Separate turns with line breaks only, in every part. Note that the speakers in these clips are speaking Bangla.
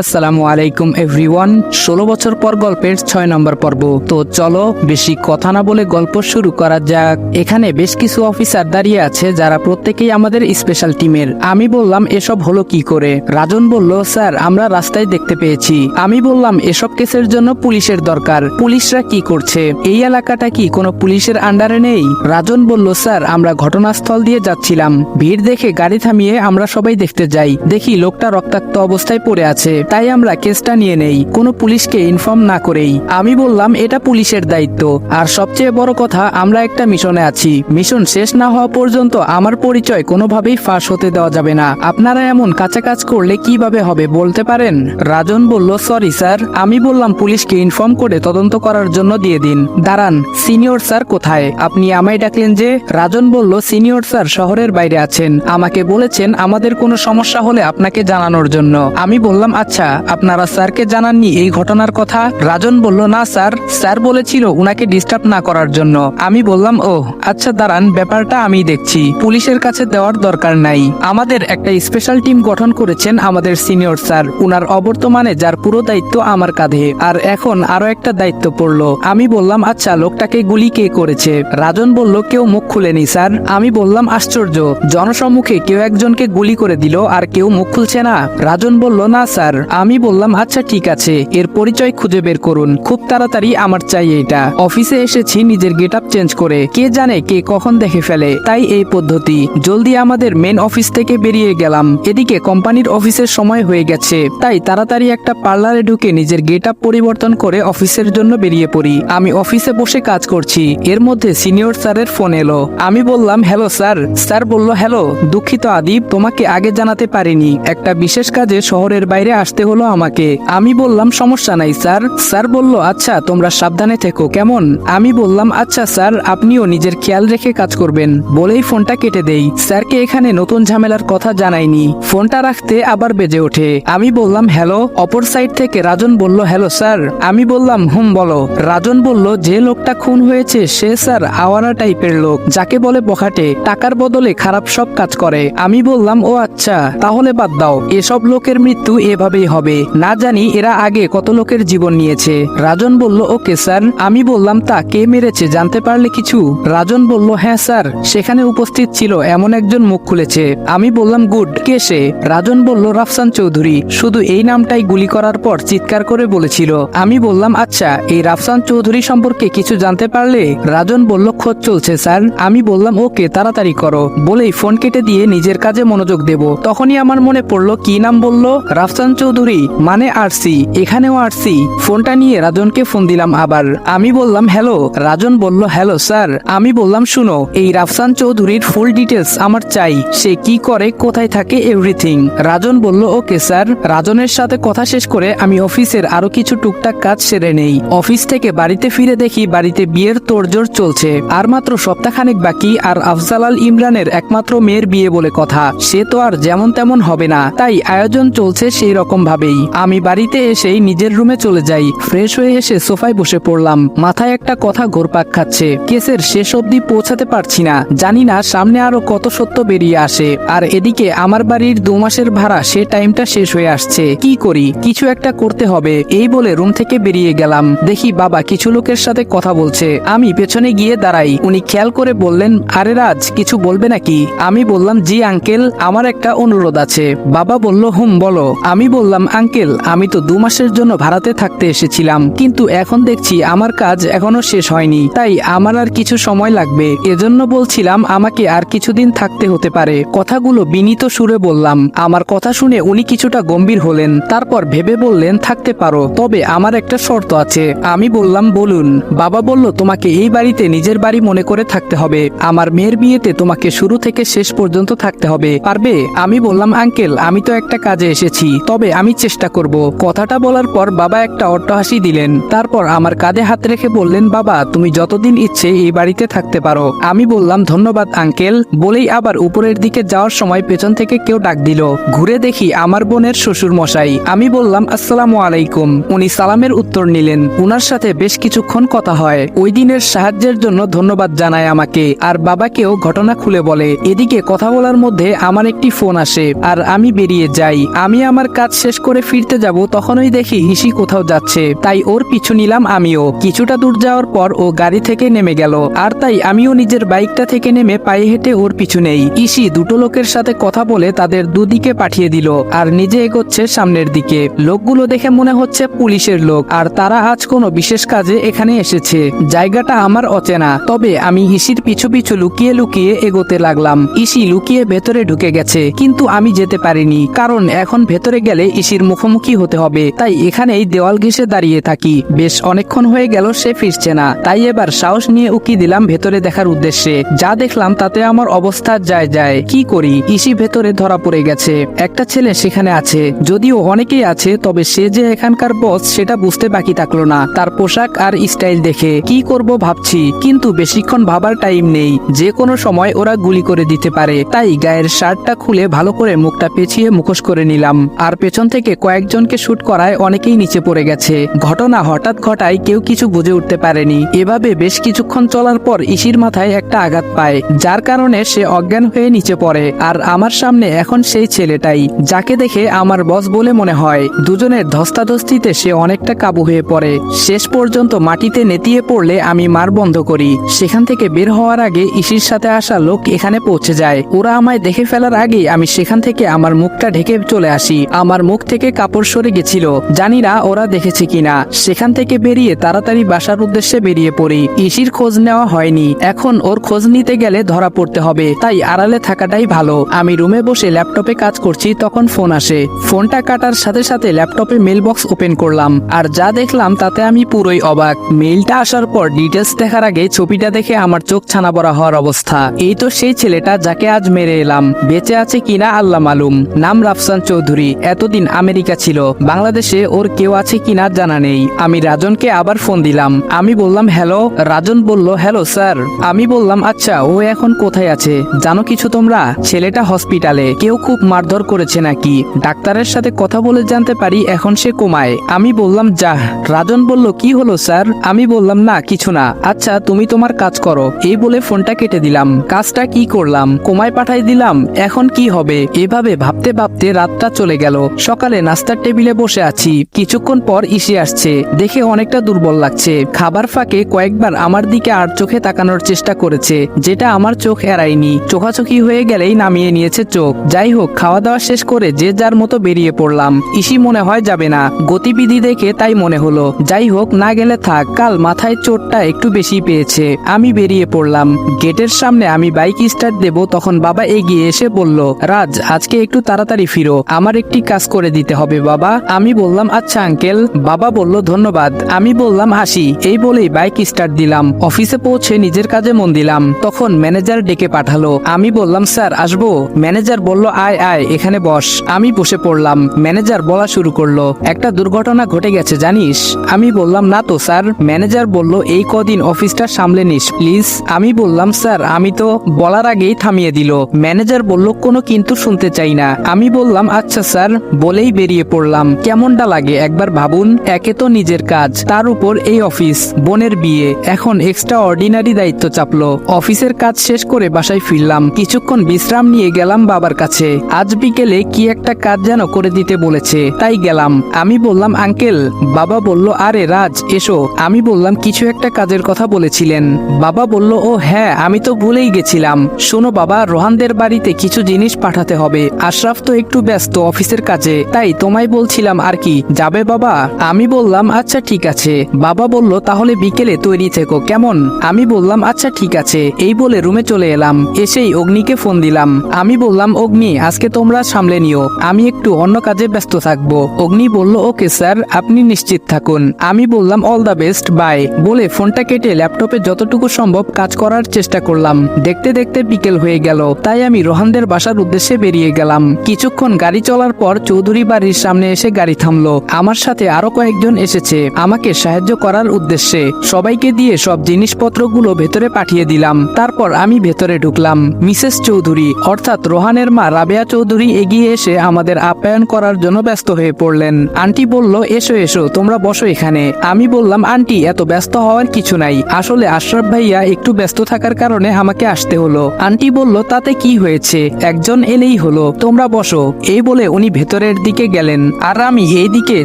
আসসালামু আলাইকুম এভরিওয়ান। ১৬ বছর পর গল্পের ৬ নম্বর পর্ব। তো চলো বেশি কথা না বলে গল্প শুরু করা যাক। এখানে বেশ কিছু অফিসার দাঁড়িয়ে আছে যারা প্রত্যেকেই আমাদের স্পেশাল টিমের। আমি বললাম এসব হলো কি করে? রাজন বলল, স্যার আমরা রাস্তায় দেখতে পেয়েছি। আমি বললাম এসব কেসের জন্য পুলিশের দরকার। পুলিশরা কি করছে? এই এলাকাটা কি কোনো পুলিশের আন্ডারে নেই? রাজন বলল, স্যার আমরা ঘটনাস্থল দিয়ে যাচ্ছিলাম, ভিড় দেখে গাড়ি থামিয়ে আমরা সবাই দেখতে যাই, দেখি লোকটা রক্তাক্ত অবস্থায় পড়ে আছে, তাই আমরা কেসটা নিয়ে নেই কোনো পুলিশকে ইনফর্ম না করেই। আমি বললাম এটা পুলিশের দায়িত্ব, আর সবচেয়ে বড় কথা আমরা একটা মিশনে আছি, মিশন শেষ না হওয়া পর্যন্ত আমার পরিচয় কোনোভাবেই ফাঁস হতে দেওয়া যাবে না। আপনারা এমন কাঁচা কাজ করলে কিভাবে হবে বলতে পারেন? রাজন বলল, সরি স্যার। আমি বললাম পুলিশকে ইনফর্ম করে তদন্ত করার জন্য দিয়ে দিন। দাঁড়ান, সিনিয়র স্যার কোথায়? আপনি আমায় ডাকলেন যে? রাজন বলল, সিনিয়র স্যার শহরের বাইরে আছেন, আমাকে বলেছেন আমাদের কোনো সমস্যা হলে আপনাকে জানানোর জন্য। আমি বললাম আচ্ছা, আপনারা স্যারকে জানাননি এই ঘটনার কথা? রাজন বলল, না স্যার, স্যার বলেছিল উনাকে ডিস্টার্ব না করার জন্য। আমি বললাম, ও আচ্ছা দাঁড়ান, ব্যাপারটা আমি দেখছি, পুলিশের কাছে দেওয়ার দরকার নাই। আমাদের একটা স্পেশাল টিম গঠন করেছেন আমাদের সিনিয়র স্যার, উনার অবর্তমানে যার পুরো দায়িত্ব আমার কাঁধে, আর এখন আরো একটা দায়িত্ব পড়লো। আমি বললাম আচ্ছা, লোকটাকে গুলি কে করেছে? রাজন বলল, কেউ মুখ খুলেনি স্যার। আমি বললাম আশ্চর্য, জনসম্মুখে কেউ একজনকে গুলি করে দিল আর কেউ মুখ খুলছে না। রাজন বলল, না স্যার। আমি বললাম আচ্ছা ঠিক আছে, এর পরিচয় খুঁজে বের করুন, খুব তাড়াতাড়ি আমার চাই এটা। অফিসে এসেছি নিজের গেট আপ চেঞ্জ করে, কে জানে কে কখন দেখে ফেলে, তাই এই পদ্ধতি। জলদি আমাদের মেন অফিস থেকে বেরিয়ে গেলাম। এদিকে কোম্পানির অফিসের সময় হয়ে গেছে, তাই তাড়াতাড়ি একটা পার্লারে ঢুকে নিজের গেট আপ পরিবর্তন করে অফিসের জন্য বেরিয়ে পড়ি। আমি অফিসে বসে কাজ করছি, এর মধ্যে সিনিয়র স্যারের ফোন এলো। আমি বললাম হ্যালো স্যার। স্যার বলল, হ্যালো, দুঃখিত আদিব, তোমাকে আগে জানাতে পারিনি, একটা বিশেষ কাজে শহরের বাইরে আসতে হলো আমাকে। আমি বললাম সমস্যা নাই স্যার। স্যার বলল, আচ্ছা তোমরা সাবধানে থেকো কেমন? আমি বললাম আচ্ছা স্যার, আপনিও নিজের খেয়াল রেখে কাজ করবেন, বলেই ফোনটা কেটে দেই। স্যারকে এখানে নতুন ঝামেলার কথা জানাইনি। ফোনটা রাখতে আবার বেজে ওঠে। আমি বললাম হ্যালো। অপর সাইড থেকে রাজন বলল, হ্যালো স্যার। আমি বললাম বলো। রাজন বলল, যে লোকটা খুন হয়েছে সে স্যার আওয়ারা টাইপের লোক, যাকে বলে বখাটে, টাকার বদলে খারাপ সব কাজ করে। আমি বললাম ও আচ্ছা, তাহলে বাদ দাও, এসব লোকের মৃত্যু এভাবেই হবে, না জানি এরা আগে কত লোকের জীবন নিয়েছে। রাজন বলল, ওকে স্যার। আমি বললাম তা কে মেরেছে জানতে পারলে কিছু? রাজন বলল, হ্যাঁ স্যার, সেখানে উপস্থিত ছিল এমন একজন মুখ খুলেছে। আমি বললাম গুড, কে সে? রাজন বলল, রাফসান চৌধুরী, শুধু এই নামটাই গুলি করার পর চিৎকার করে বলেছিল। আমি বললাম আচ্ছা, এই রাফসান চৌধুরী সম্পর্কে কিছু জানতে পারলে? রাজন বলল, খোঁজ চলছে স্যার। আমি বললাম ওকে, তাড়াতাড়ি করো, বলেই ফোন কেটে দিয়ে নিজের কাজে মনোযোগ দেব। তখনই আমার মনে পড়লো কি নাম বলল? রাফসান চৌধুরী মানে আরসি, এখানেও আরসি। ফোনটা নিয়ে রাজনকে ফোন দিলাম আবার। আমি বললাম হ্যালো। রাজন বলল, হ্যালো স্যার। আমি বললাম শুনো, এই রাফসান চৌধুরীর ফুল ডিটেলস আমার চাই, সে কি করে, কোথায় থাকে, এভরিথিং। রাজন বলল, ওকে স্যার। রাজনের সাথে কথা শেষ করে আমি অফিসের আরো কিছু টুকটাক কাজ সেরে নেই। অফিস থেকে বাড়িতে ফিরে দেখি বাড়িতে বিয়ের তোড়জোড় চলছে, আর মাত্র সপ্তাহখানেক বাকি, আর আফজাল আল ইমরানের একমাত্র মেয়ের বিয়ে বলে কথা, সে তো আর যেমন তেমন হবে না, তাই আয়োজন চলছে সেই রকম ভাবেই। আমি বাড়িতে এসেই নিজের রুমে চলে যাই, ফ্রেশ হয়ে এসে সোফায় বসে পড়লাম। মাথায় একটা কথা ঘুরপাক খাচ্ছে, কেসের শেষ অবধি পৌঁছাতে পারছি না, জানি না সামনে আরো কত সত্য বেরিয়ে আসে। আর এদিকে আমার বাড়ির 2 মাসের ভাড়া, সে টাইমটা শেষ হয়ে আসছে। কি করি, কিছু একটা করতে হবে, এই বলে রুম থেকে বেরিয়ে গেলাম। দেখি বাবা কিছু লোকের সাথে কথা বলছে। আমি পেছনে গিয়ে দাঁড়াই, উনি খেয়াল করে বললেন, আরে রাজ, কিছু বলবে নাকি? আমি বললাম, জি আঙ্কেল, আমার একটা অনুরোধ আছে। বাবা বলল, বলো। আমি বললাম, আঙ্কেল আমি তো 2 মাসের জন্য ভাড়াতে থাকতে এসেছিলাম, কিন্তু এখন দেখছি আমার কাজ এখনো শেষ হয়নি, তাই আমার আর কিছু সময় লাগবে, এজন্য বলছিলাম আমাকে আর কিছুদিন থাকতে হতে পারে। কথাগুলো বিনীত সুরে বললাম। আমার কথা শুনে উনি কিছুটা গম্ভীর হলেন, তারপর ভেবে বললেন, থাকতে পারো, তবে আমার একটা শর্ত আছে। আমি বললাম, বলুন। বাবা বলল, তোমাকে এই বাড়িতে নিজের বাড়ি মনে করে থাকতে হবে, আমার মেয়ের বিয়েতে তোমাকে শুরু থেকে শেষ পর্যন্ত থাকতে হবে, পারবে? আমি বললাম, আঙ্কেল আমি তো একটা কাজে এসেছি, তবে আমি চেষ্টা করব। কথাটা বলার পর বাবা একটা অট্টহাসি দিলেন, তারপর আমার কাঁধে হাত রেখে বললেন, বাবা তুমি যতদিন ইচ্ছে এই বাড়িতে থাকতে পারো। আমি বললাম, ধন্যবাদ আঙ্কেল, বলেই আবার উপরের দিকে যাওয়ার সময় পেছন থেকে কেউ ডাক দিল। ঘুরে দেখি আমার বোনের শ্বশুর মশাই। আমি বললাম, আসসালামু আলাইকুম। উনি সালামের উত্তর নিলেন। উনার সাথে বেশ কিছুক্ষণ কথা হয়, ওই দিনের সাহায্যের জন্য ধন্যবাদ জানায় আমাকে, আর বাবাকেও ঘটনা খুলে বলে। এদিকে কথা বলার মধ্যে আমার একটি ফোন আসে, আর আমি বেরিয়ে যাই। আমি আমার কাজ শেষ করে ফিরতে যাব তখনই দেখি ইসি কোথাও যাচ্ছে, তাই ওর পিছু নিলাম আমিও। কিছুটা দূর যাওয়ার পর ও গাড়ি থেকে নেমে গেল, আর তাই আমিও নিজের বাইকটা থেকে নেমে পায়ে হেঁটে ওর পিছু নেই। ইসি দুটো লোকের সাথে কথা বলে তাদের দুদিকে পাঠিয়ে দিল আর নিজে এগোচ্ছে সামনের দিকে। লোকগুলো দেখে মনে হচ্ছে পুলিশের লোক, আর তারা আজ কোনো বিশেষ কাজে এখানে এসেছে। জায়গাটা আমার অচেনা, তবে আমি ইসির পিছু পিছু লুকিয়ে লুকিয়ে এগোতে লাগলাম। ইসি লুকিয়ে ভেতরে ঢুকে গেছে, কিন্তু আমি যেতে পারিনি, কারণ এখন ভেতরে গেলে ইসির মুখোমুখি হতে হবে। তাই এখানেই দেওয়াল ঘেঁষে দাঁড়িয়ে থাকি। বেশ অনেকক্ষণ হয়ে গেল সে ফিরছে না, তাই এবার সাহস নিয়ে উকি দিলাম ভেতরে দেখার উদ্দেশ্যে। যা দেখলাম তাতে আমার অবস্থা যায়। কি করি, ইসি ভেতরে ধরা পড়ে গেছে। একটা ছেলে সেখানে আছে, যদিও অনেকেই আছে, তবে সে যে এখানকার বস সেটা বুঝতে বাকি থাকলো না তার পোশাক আর স্টাইল দেখে। কি করব ভাবছি, কিন্তু বেশিক্ষণ ভাবার টাইম নেই, যে কোনো সময় ওরা গুলি করে দিতে পারে। তাই গায়ের শার্টটা খুলে ভালো করে মুখটা পেঁচিয়ে মুখোশ করে নিলাম, আর পেছন থেকে কয়েকজনকে শুট করায় অনেকেই নিচে পড়ে গেছে। ঘটনা হঠাৎ ঘটায়, কেউ কিছু বুঝে উঠতে পারেনি। এভাবে বেশ কিছুক্ষণ চলার পর ইসির মাথায় একটা আঘাত পায়, যার কারণে সে অজ্ঞান হয়ে নিচে পড়ে। আর আমার সামনে এখন সেই ছেলেটাই, যাকে দেখে আমার বস বলে মনে হয়। দুজনের ধস্তাধস্তিতে সে অনেকটা কাবু হয়ে পড়ে। শেষ পর্যন্ত মাটিতে নেতিয়ে পড়লে আমি মার বন্ধ করি। সেখান থেকে বের হওয়ার আগে ইসির সাথে আসা লোক এখানে পৌঁছে যায়। ওরা আমায় দেখে ফেলার আগেই আমি সেখান থেকে আমার মুখটা ঢেকে চলে আসি। আমার মুখ থেকে কাপড় সরে গেছিল, জানি না ওরা দেখেছে কিনা। সেখান থেকে বেরিয়ে তাড়াতাড়ি বাসার উদ্দেশ্যে বেরিয়ে পড়ি। ইসির খোঁজ নেওয়া হয়নি, এখন ওর খোঁজ নিতে গেলে ধরা পড়তে হবে, তাই আড়ালে থাকাটাই ভালো। আমি রুমে বসে ল্যাপটপে কাজ করছি, তখন ফোন আসে। ফোনটা কাটার সাথে সাথে ল্যাপটপে মেল বক্স ওপেন করলাম, আর যা দেখলাম তাতে আমি পুরোই অবাক। মেইলটা আসার পর ডিটেলস দেখার আগে ছবিটা দেখে আমার চোখ ছানা বড়া হওয়ার অবস্থা। এই তো সেই ছেলেটা যাকে আজ মেরে এলাম। বেঁচে আছে কিনা আল্লাহ মালুম। নাম রাফসান চৌধুরী, এতদিন আমেরিকা ছিল, বাংলাদেশে ওর কেউ আছে কিনা জানা নেই। আমি রাজনকে আবার ফোন দিলাম। আমি বললাম হ্যালো। রাজন বলল হ্যালো স্যার। আমি বললাম আচ্ছা, ও এখন কোথায় আছে জানো কিছু তোমরা? ছেলেটা হসপিটালে, কেউ খুব মারধর করেছে নাকি। ডাক্তারের সাথে কথা বলে জানতে পারি এখন সে কোমায়। আমি বললাম যাহ। রাজন বলল কি হলো স্যার? আমি বললাম না কিছু না। আচ্ছা তুমি তোমার কাজ করো, এই বলে ফোনটা কেটে দিলাম। কাজটা কি করলাম, কোমায় পাঠাই দিলাম, এখন কি হবে? এভাবে ভাবতে ভাবতে রাতটা চলে গেল। সকালে নাস্তার টেবিলে বসে আছি, কিছুক্ষণ পর ইসে আসছে। দেখে অনেকটা দুর্বল লাগছে। খাবার ফাঁকে কয়েকবার আমার দিকে আর চোখে তাকানোর চেষ্টা করেছে, যেটা আমার চোখ এড়ায়নি। চোখাচোখি হয়ে গেলেই নামিয়ে নিয়েছে চোখ। যাই হোক, খাওয়া দাওয়া শেষ করে যে যার মতো বেরিয়ে পড়লাম। ইসি মনে হয় যাবে না, গতিবিধি দেখে তাই মনে হলো। যাই হোক, না গেলে থাক, কাল মাথায় চোটটা একটু বেশি পেয়েছে। আমি বেরিয়ে পড়লাম। গেটের সামনে আমি বাইক স্টার্ট দেব, তখন বাবা এগিয়ে এসে বলল রাজ আজকে একটু তাড়াতাড়ি ফিরো, আমার একটি কাজ করে দিতে হবে বাবা। আমি বললাম আচ্ছা আঙ্কেল। বাবা বলল ধন্যবাদ। আমি বললাম আসি, এই বলেই বাইক স্টার্ট দিলাম। অফিসে পৌঁছে নিজের কাজে মন দিলাম। তখন ম্যানেজার ডেকে পাঠালো। আমি বললাম স্যার আসবো? ম্যানেজার বলল আয় আয়, এখানে বস। আমি বসে পড়লাম। ম্যানেজার বলা শুরু করলো একটা দুর্ঘটনা ঘটে গেছে জানিস? আমি বললাম না তো স্যার। ম্যানেজার বলল এই কদিন অফিসটা সামলে নিস প্লিজ। আমি বললাম স্যার আমি তো, বলার আগেই থামিয়ে দিল। ম্যানেজার বলল কোনো কিন্তু শুনতে চাই না। আমি বললাম আচ্ছা স্যার, বলেই বেরিয়ে পড়লাম। কেমনটা লাগে একবার ভাবুন, একে তো নিজের কাজ, তার উপর এই অফিস, বোনের বিয়ে, এখন এক্সট্রা অর্ডিনারি দায়িত্ব চাপলো। অফিসের কাজ শেষ করে বাসায় ফিরলাম। কিছুক্ষণ বিশ্রাম নিয়ে গেলাম বাবার কাছে। আজ বিকেলে কি একটা কাজ যেন করে দিতে বলেছে, তাই গেলাম। আমি বললাম আঙ্কেল। বাবা বলল আরে রাজ এসো। আমি বললাম কিছু একটা কাজের কথা বলেছিলেন। বাবা বলল ও হ্যাঁ, আমি তো ভুলেই গেছিলাম। শোনো বাবা, রোহানদের বাড়িতে কিছু জিনিস পাঠাতে হবে। আশরাফ তো একটু ব্যস্ত অফিসের কাজে, তাই তোমায় বলছিলাম আর কি, যাবে বাবা? আমি বললাম আচ্ছা ঠিক আছে। বাবা বলল তাহলে বিকেলে তৈরি থেকো কেমন? আমি বললাম আচ্ছা ঠিক আছে। এই বলে রুমে চলে এলাম। এসেই অগ্নিকে ফোন দিলাম। আমি বললাম অগ্নি আজকে তোমরা সামলে নিও, আমি একটু অন্য কাজে ব্যস্ত থাকবো। অগ্নি বলল ওকে স্যার, আপনি নিশ্চিত থাকুন। আমি বললাম অল দ্য বেস্ট, বাই বলে ফোনটা কেটে ল্যাপটপে যতটুকু সম্ভব কাজ করার চেষ্টা করলাম। দেখতে দেখতে বিকেল হয়ে গেল, তাই আমি রোহানদের বাসার উদ্দেশ্যে বেরিয়ে গেলাম। কিছুক্ষণ গাড়ি চলার পর চৌধুরী বাড়ির সামনে এসে গাড়ি থামলো। আমার সাথে আরো কয়েকজন এসেছে আমাকে সাহায্য করার উদ্দেশ্যে। সবাইকে দিয়ে সব জিনিসপত্রগুলো ভেতরে পাঠিয়ে দিলাম। তারপর আমি ভেতরে ঢুকলাম। মিসেস চৌধুরী অর্থাৎ রোহানের মা রাবেয়া চৌধুরী এগিয়ে এসে আমাদের আপ্যায়ন করার জন্য ব্যস্ত হয়ে পড়লেন। আন্টি বলল এসো এসো, তোমরা বসো এখানে। আমি বললাম আন্টি এত ব্যস্ত হওয়ার কিছু নাই, আসলে আশরাফ ভাইয়া একটু ব্যস্ত থাকার কারণে আমাকে আসতে হলো। আন্টি বলল তাতে কি হয়েছে, একজন এলেই হলো, তোমরা বসো। এই বলে উনি ভেতরে ভেতরের দিকে গেলেন আর আমি এই দিকে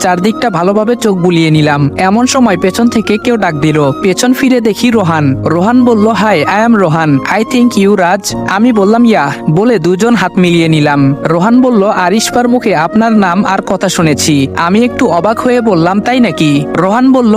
চারদিকটা ভালোভাবে চোখ বুলিয়ে নিলাম। এমন সময় পেছন থেকে কেউ ডাক দিল। পেছন ফিরে দেখি রোহান। রোহান বলল, hi, I am Rohan, I think you Raj. আমি বললাম ইয়া, বলে দুজন হাত মিলিয়ে নিলাম। রোহান বলল, আরিশপার মুখে আপনার নাম আর কথা শুনেছি। আমি একটু অবাক হয়ে বললাম, তাই নাকি? রোহান বলল,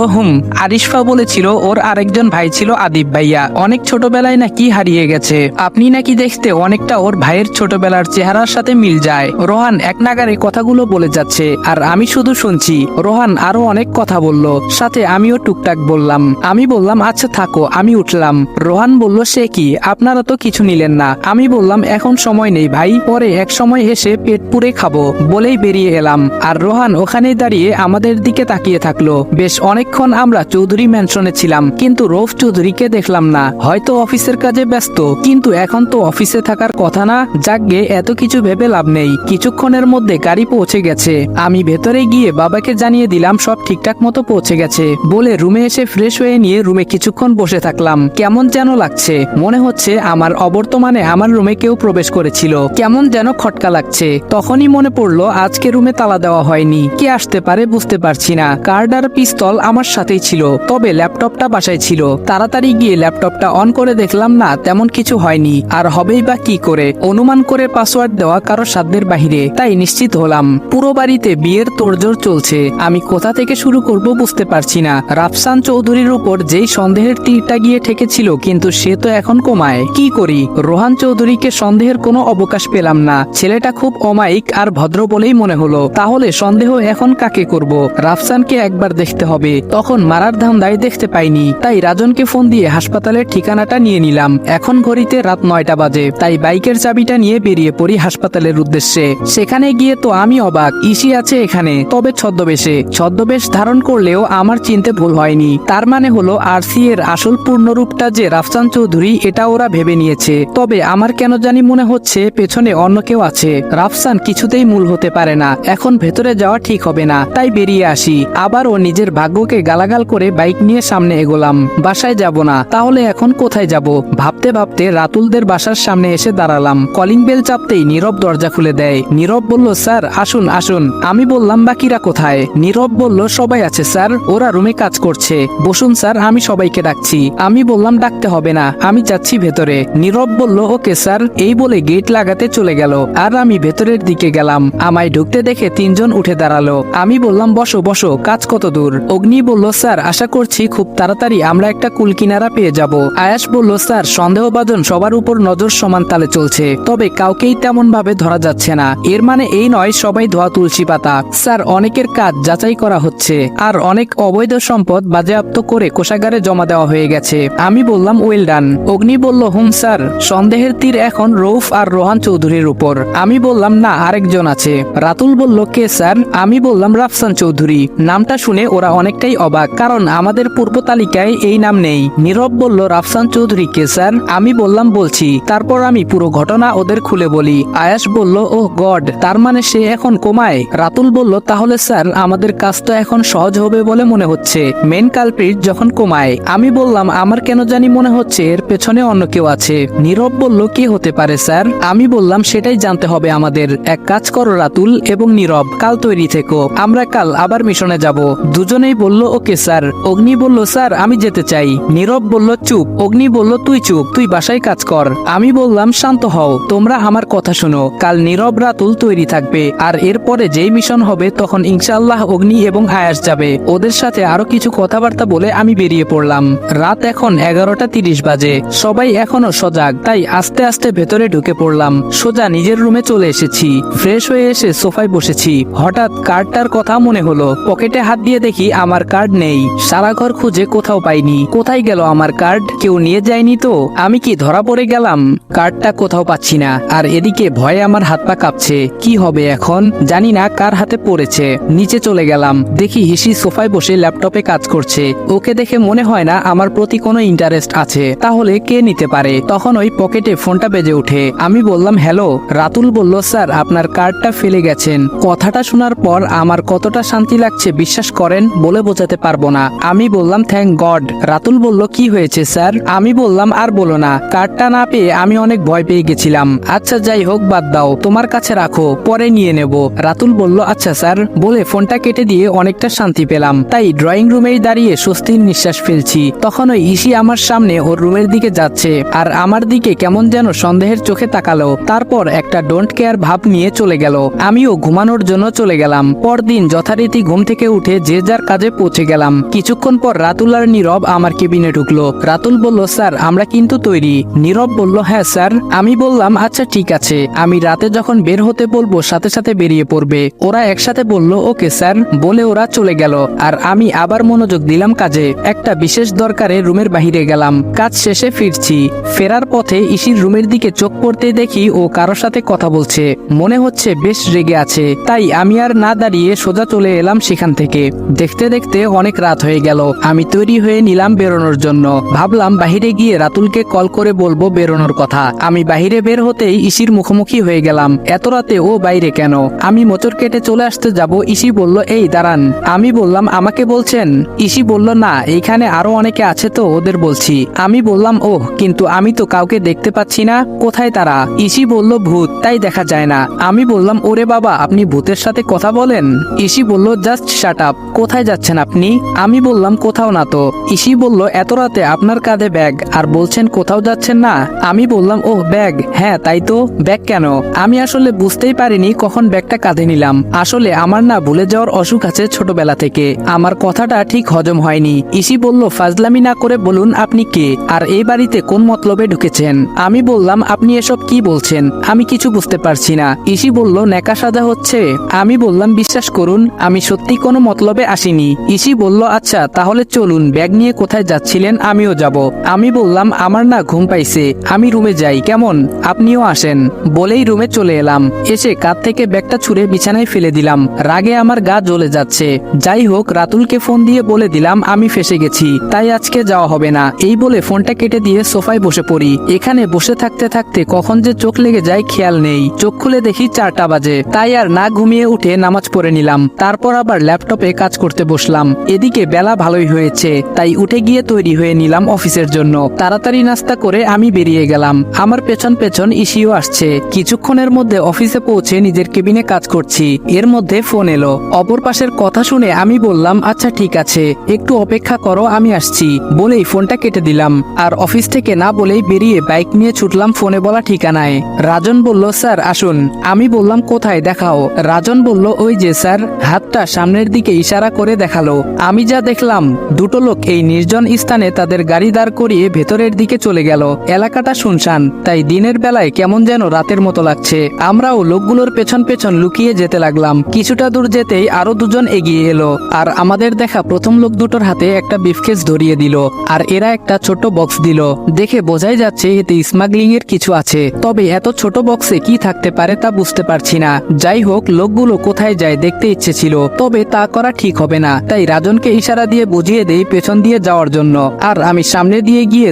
আরিশফা বলেছিল ওর আরেকজন ভাই ছিল আদিব ভাইয়া, অনেক ছোটবেলায় নাকি হারিয়ে গেছে। আপনি নাকি দেখতে অনেকটা ওর ভাইয়ের ছোটবেলার চেহারার সাথে মিল যায়। রোহান এক নাগারে কথাগুলো বলে যাচ্ছে আর আমি শুধু শুনছি। রোহান আরো অনেক কথা বলল, সাথে আমিও টুকটাক বললাম। আমি বললাম, আচ্ছা থাকো, আমি উঠলাম। রোহান বলল, সে কি, আপনারা তো কিছু নিলেন না? আমি বললাম, এখন সময় নেই ভাই, পরে এক সময় এসে পেট পুরে খাবো, বলেই বেরিয়ে এলাম। আর রোহান ওখানেই দাঁড়িয়ে আমাদের দিকে তাকিয়ে থাকলো। বেশ অনেকক্ষণ আমরা চৌধুরী ম্যানশনে ছিলাম, কিন্তু রৌফ চৌধুরীকে দেখলাম না। হয়তো অফিসের কাজে ব্যস্ত, কিন্তু এখন তো অফিসে থাকার কথা না। যাকগে, এত কিছু ভেবে লাভ নেই। কিছুক্ষণের মধ্যে গাড়ি পৌঁছে গেছে। আমি ভেতরে গিয়ে বাবাকে জানিয়ে দিলাম সব ঠিকঠাক মতো পৌঁছে গেছে বলে রুমে এসে ফ্রেশ হয়ে নিয়ে রুমে কিছুক্ষণ বসে থাকলাম। কেমন যেন লাগছে, মনে হচ্ছে আমার অবর্তমানে আমার রুমে কেউ প্রবেশ করেছিল। কেমন যেন খটকা লাগছে। তখনই মনে পড়লো আজকে রুমে তালা দেওয়া হয়নি। কে আসতে পারে বুঝতে পারছি না। কার্ড আর পিস্তল আমার সাথেই ছিল, তবে ল্যাপটপটা বাসায় ছিল। তাড়াতাড়ি গিয়ে ল্যাপটপটা অন করে দেখলাম না, তেমন কিছু হয়নি। আর হবেই বা কি করে? অনুমান করে পাসওয়ার্ড দেওয়া কারো সাধ্যের বাহিরে, তাই নিশ্চিত হলাম। পুরো বাড়িতে বিয়ের তোড়জোড় চলছে। আমি কোথা থেকে শুরু করব বুঝতে পারছি না। রাফসান চৌধুরীর উপর যেই সন্দেহের তীরটা গিয়ে ঠেকেছিল, কিন্তু সে তো এখন কোমায়। কি করি? রোহান চৌধুরীকে সন্দেহের কোনো অবকাশ পেলাম না। ছেলেটা খুব অমায়িক আর ভদ্র বলেই মনে হলো। তাহলে সন্দেহ এখন কাকে করব? রাফসানকে একবার দেখতে হবে। তখন মারার ধান্দায় দেখতে পাইনি, তাই রাজনকে ফোন দিয়ে হাসপাতালের ঠিকানাটা নিয়ে নিলাম। এখন ঘড়িতে রাত 9টা বাজে, তাই বাইকের চাবিটা নিয়ে বেরিয়ে পড়ি হাসপাতালের উদ্দেশ্যে। সেখানে গিয়ে তো আমি অবাক, ইসি আছে এখানে, তবে ছদ্মবেশে। ছদ্মবেশ ধারণ করলেও আমার চিনতে ভুল হয়নি। তার মানে হলো আরসি এর আসল পূর্ণরূপটা যে রাফসান চৌধুরী, এটা ওরা ভেবে নিয়েছে। তবে আমার কেন জানি মনে হচ্ছে পেছনে অন্য কেউ আছে। রাফসান কিছুতেই মূল হতে পারে না। এখন ভেতরে যাওয়া ঠিক হবে না, তাই বেরিয়ে আসি। আবারও নিজের ভাগ্যকে গালাগাল করে বাইক নিয়ে সামনে এগোলাম। বাসায় যাব না, তাহলে এখন কোথায় যাব? ভাবতে ভাবতে রাতুলদের বাসার সামনে এসে দাঁড়ালাম। কলিং বেল চাপতেই নীরব দরজা খুলে দেয়। নীরব বলল, স্যার আসুন আসুন। আমি বললাম, বাকিরা কোথায়? নীরব বলল, সবাই আছে স্যার, ওরা রুমে কাজ করছে। বসুন স্যার, আমি সবাইকে ডাকছি। আমি বললাম, ডাকতে হবে না, আমি যাচ্ছি ভেতরে। নীরব বলল, ওকে স্যার, এই বলে গেট লাগাতে চলে গেল। আর আমি ভেতরের দিকে গেলাম। আমায় ঢুকতে দেখে 3জন উঠে দাঁড়ালো। আমি বললাম, বসো বসো, কাজ কত দূর? অগ্নি বলল, স্যার আশা করছি খুব তাড়াতাড়ি আমরা একটা কুল কিনারা পেয়ে যাব। আয়াস বলল, স্যার সন্দেহভাজন সবার উপর নজর সমান তালে চলছে, তবে কাউকেই তেমন ভাবে ধরা যাচ্ছে না। এর মানে এই নয় সবাই ধোয়া তুলসী পাতা। স্যার অনেকের কাজ যাচাই করা হচ্ছে, আর অনেক অবৈধ সম্পদ বাজেয়াপ্ত করে কোষাগারে জমা দেওয়া হয়ে গেছে। আমি বললাম, ওয়েল ডান। অগ্নি বলল, স্যার, সন্দেহের তীর এখন রৌফ আর রোহান চৌধুরীর উপর। আমি বললাম, না, আরেকজন আছে। রাতুল বলল, কে স্যার? আমি বললাম, রাফসান চৌধুরী। নামটা শুনে ওরা অনেকটাই অবাক, কারণ আমাদের পূর্ব তালিকায় এই নাম নেই। নীরব বলল, রাফসান চৌধুরী কে স্যার? আমি বললাম, বলছি। তারপর আমি পুরো ঘটনা ওদের খুলে বলি। আয়াস বলল, ওহ গড, তার মানে সে এখন কোমায়। রাতুল বলল, তাহলে স্যার আমাদের কাজটা এখন সহজ হবে বলে মনে হচ্ছে, মেন কালপ্রিট যখন কোমায়। আমি বললাম, আমার কেন জানি মনে হচ্ছে এর পেছনে অন্য কেউ আছে। নীরব বলল, কে হতে পারে স্যার? আমি বললাম, সেটাই জানতে হবে আমাদের। এক কাজ করো রাতুল এবং নীরব, কাল তৈরি থেকো, আমরা কাল আবার মিশনে যাব। দুজনেই বলল, ওকে স্যার। অগ্নি বলল, স্যার আমি যেতে চাই। নীরব বলল, চুপ। অগ্নি বলল, তুই চুপ, তুই বাসায় কাজ কর। আমি বললাম, শান্ত হও, তোমরা আমার কথা শোনো। কাল নীরব রাতুল তৈরি থাকবে, আর এরপরে যেই মিশন হবে তখন ইনশাআল্লাহ অগ্নি এবং আয়াস যাবে। ওদের সাথে আরো কিছু কথাবার্তা বলে আমি বেরিয়ে পড়লাম। রাত এখন 11:30 বাজে। সবাই এখনো সজাগ, তাই আস্তে আস্তে ভেতরে ঢুকে পড়লাম। সোজা নিজের রুমে চলে এসেছি। ফ্রেশ হয়ে এসে সোফায় বসেছি। হঠাৎ কার্ডটার কথা মনে হলো। পকেটে হাত দিয়ে দেখি আমার কার্ড নেই। সারা ঘর খুঁজে কোথাও পাইনি। কোথায় গেল আমার কার্ড? কেউ নিয়ে যায়নি তো? আমি কি ধরা পড়ে গেলাম? কার্ডটা কোথাও পাচ্ছি না। আর এদিকে ভয়ে আমার হাত পা কাঁপছে। কি হবে এখন? জানি না কার হাতে পড়েছে। নিচে চলে গেলাম। দেখি হিসি সোফায় বসে ল্যাপটপে কাজ করছে। ওকে দেখে মনে হয় না আমার প্রতি কোনো ইন্টারেস্ট আছে। তাহলে কে নিতে পারে? তখন ওই পকেটে ফোনটা বেজে ওঠে। আমি বললাম, হ্যালো। রাতুল বলল, স্যার আপনার কার্ডটা ফেলে গেছেন। কথাটা শোনার পর আমার কতটা শান্তি লাগছে বিশ্বাস করেন, বলে বোঝাতে পারবো না। আমি বললাম, থ্যাংক গড। রাতুল বলল, কি হয়েছে স্যার? আমি বললাম, আর বলো না, কার্ডটা না পেয়ে আমি অনেক ভয় পেয়ে গেছিলাম। আচ্ছা যাই হোক, বাদ দাও, তোমার কাছে রাখো, পরে নিয়ে নেব। রাতুল বলল আচ্ছা স্যার বলে ফোনটা কেটে দিয়ে অনেকটা শান্তি পেলাম। তাই ড্রয়িং রুমেই দাঁড়িয়ে স্বস্তির নিঃশ্বাস ফেলছি। তখন ওই ইসি আমার সামনে ওর রুমের দিকে যাচ্ছে আর আমার দিকে কেমন যেন সন্দেহের চোখে তাকালো। তারপর একটা ডোন্ট কেয়ার ভাব নিয়ে চলে গেল। আমিও ঘুমানোর জন্য চলে গেলাম। পরদিন যথারীতি ঘুম থেকে উঠে যে যার কাজে পৌঁছে গেলাম। কিছুক্ষণ পর রাতুল আর নীরব আমার কেবিনে ঢুকলো। রাতুল বলল স্যার আমরা কিন্তু তৈরি। নীরব বলল হ্যাঁ স্যার। আমি বললাম আচ্ছা ঠিক আছে, আমি রাতে যখন বের হতে বলবো সাথে সাথে বেরিয়ে পড়বে। ওরা একসাথে বলল ওকে স্যার বলে ওরা চলে গেল। আর আমি আবার মনোযোগ দিলাম কাজে। একটা বিশেষ দরকারে রুমের বাহিরে গেলাম। কাজ শেষে ফিরছি। ফেরার পথে ইসির রুমের দিকে চোখ পড়তে দেখি ও কারোর সাথে কথা বলছে। মনে হচ্ছে বেশ রেগে আছে। তাই আমি আর না দাঁড়িয়ে সোজা চলে এলাম সেখান থেকে। দেখতে দেখতে অনেক রাত হয়ে গেল। আমি তৈরি হয়ে নিলাম বেরোনোর জন্য। ভাবলাম বাহিরে গিয়ে রাতুলকে কল করে বলবো বেরোনোর কথা। আমি বাহিরে বের হতেই ইসির মুখোমুখি হয়ে গেলাম। এত রাতে ও বাইরে কেন? আমি মোচড় কেটে চলে আসতে যাব, ইসি বলল এই দাঁড়ান। আমি বললাম আমাকে বলছেন? ইসি বলল না, এইখানে আরো অনেকে আছে তো ওদের বলছি। আমি বললাম ওহ, কিন্তু আমি তো কাউকে দেখতে পাচ্ছি না, কোথায় তারা? ইসি বলল ভূত, তাই দেখা যায় না। আমি বললাম ওরে বাবা, আপনি ভূতের সাথে কথা বলেন? ইসি বলল জাস্ট শাট আপ। কোথায় যাচ্ছেন আপনি? আমি বললাম কোথাও না তো। ইসি বলল এত রাতে আপনার কাঁধে ব্যাগ আর বলছেন কোথাও যাচ্ছেন না? আমি বললাম ওহ ব্যাগ, হ্যাঁ তাই তো। ব্যাগ কেন? আমি আসলে বুঝতেই পারিনি কখন ব্যাগটা কাঁধে নিলাম। আসলে আমার না ভুলে যাওয়ার অসুখ আছে ছোটবেলা থেকে। আমার কথাটা ঠিক হজম হয়নি। ইসি বলল ফাজলামি না করে বলুন আপনি কে আর এই বাড়িতে কোন মতলবে ঢুকেছেন? আমি বললাম আপনি এসব কি বলছেন, আমি কিছু বুঝতে পারছি না। ইসি বলল নেকা সাজা হচ্ছে। আমি বললাম বিশ্বাস করুন আমি সত্যি কোনো মতলবে আসিনি। ইসি বলল আচ্ছা তাহলে চলুন, ব্যাগ নিয়ে কোথায় যাচ্ছিলেন আমিও যাব। আমি বললাম আমার না ঘুম পাইছে, আমি রুমে যাই কেমন, আপনিও আসেন। বলেই রুমে চলে এলাম। এসে কাঁধ থেকে ব্যাগটা ছুঁড়ে বিছানায় ফেলে দিলাম। রাগে আমার গা জ্বলে যাচ্ছে। যাই হোক রাতুলকে ফোন দিয়ে বলে দিলাম আমি ফেসে গেছি, তাই আজকে যাওয়া হবে না। এই বলে ফোনটা কেটে দিয়ে সোফায় বসে পড়ি। এখানে বসে থাকতে থাকতে কখন যে চোখ লেগে যায় খেয়াল নেই। চোখ খুলে দেখি 4টা বাজে। তাই আর না ঘুমিয়ে উঠে নামাজ পড়ে নিলাম। তারপর আবার ল্যাপটপে কাজ করতে বসলাম। এদিকে বেলা ভালোই হয়েছে, তাই উঠে গিয়ে তৈরি হয়ে নিলাম অফিসের জন্য। তাড়াতাড়ি নাস্তা করে আমি বেরিয়ে গেলাম। আমার পেছন পেছন ইসিও আসছে। কিছুক্ষণের মধ্যে অফিসে পৌঁছে নিজের কেবিনে কাজ করছি। এর মধ্যে ফোন এলো। অপর পাশের কথা শুনে আমি বললাম আচ্ছা ঠিক আছে, একটু অপেক্ষা করো আমি আসছি বলেই ফোনটা কেটে দিলাম। আর অফিস থেকে না বলেই বেরিয়ে বাইক নিয়ে ছুটলাম ফোনে বলা ঠিকানায়। রাজন বলল স্যার আসুন। আমি বললাম কোথায় দেখাও। রাজন বলল ওই যে স্যার, হাতটা সামনের দিকে ইশারা করে দেখালো। আমি যা দেখলাম, দুটো লোক এই নির্জন স্থানে তাদের গাড়ি দাঁড় করিয়ে ভেতরের দিকে চলে গেল। এলাকাটা শুনশান, তাই দিনের বেলায় কেমন যেন রাতের মতো লাগছে। আমরাও লোকগুলোর পেছন পেছন লুকিয়ে যেতে লাগলাম। কিছুটা দূর যেতেই আরো দুজন এগিয়ে এলো আর আমাদের দেখা প্রথম লোক দুটোর হাতে একটা ব্রিফকেস ধরিয়ে দিল আর এরা একটা ছোট বক্স দিল। দেখে বোঝাই যাচ্ছে এতে স্মাগলিং এর কিছু আছে, তবে এত ছোট বক্সে কি থাকতে পারে তা বুঝতে পারছি না। যাই হোক লোকগুলো কোথায় যায় দেখতে ইচ্ছে ছিল, তবে তা করা ঠিক হবে না। তাই রাজনকে ইশারা দিয়ে বুঝিয়ে দেই পেছন দিয়ে যাওয়ার জন্য। আর আমি সামনে দিয়ে গিয়ে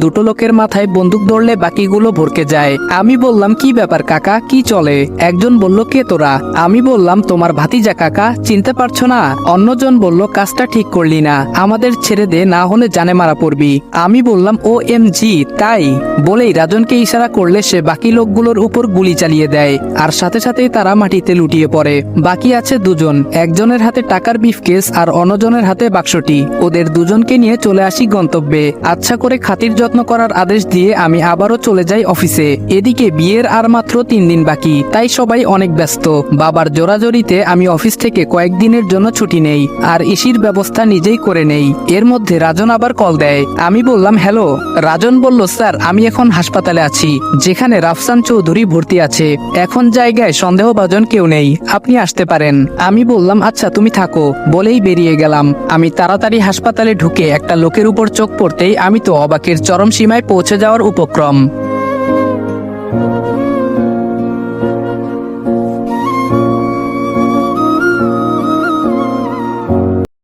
দুটো লোকের মাথায় বন্দুক ধরলে বাকিগুলো ভরকে যায়। আমি বললাম কি ব্যাপার কাকা, কি চলে? একজন বলল কে তোরা? আমি বললাম তোমার ভাতিজা কাকা, চিনতে পারছো না? অন্যজন বলল কাজটা ঠিক করলি না, আমাদের ছেড়ে দে, না হলে জানে মারা পড়বি। আমি বললাম OMG তাই? বলেই রাজনকে ইশারা করলে সে বাকি লোকগুলোর উপর গুলি চালিয়ে দেয় আর সাথে সাথেই তারা মাটিতে লুটিয়ে পড়ে। বাকি আছে দুজন, একজনের হাতে টাকার ব্রিফকেস আর অন্যজনের হাতে বাক্সটি। ওদের দুজনকে নিয়ে চলে আসি গন্তব্যে। আচ্ছা করে খাতির যত্ন করার আদেশ দিয়ে আমি আবারও চলে যাই অফিসে। এদিকে বিয়ের আর মাত্র 3 দিন বাকি, তাই সবাই অনেক ব্যস্ত। বাবার জোরাজোরিতে আমি অফিস থেকে কয়েকদিনের জন্য ছুটি নেই আর ইসির ব্যবস্থা নিজেই করে নেই। এর মধ্যে রাজন আবার কল দেয়। আমি বললাম হ্যালো। রাজন বলল স্যার আমি এখন হাসপাতালে আছি, যেখানে রাফসান চৌধুরী ভর্তি আছে। এখন জায়গায় সন্দেহভাজন কেউ নেই, আপনি আসতে পারেন। আমি বললাম আচ্ছা তুমি থাকো বলেই বেরিয়ে গেলাম। আমি তাড়াতাড়ি হাসপাতালে ঢুকে একটা লোকের উপর চোখ পড়তেই আমি তো অবাকের চরম সীমায় পৌঁছে যাওয়ার উপক্রম।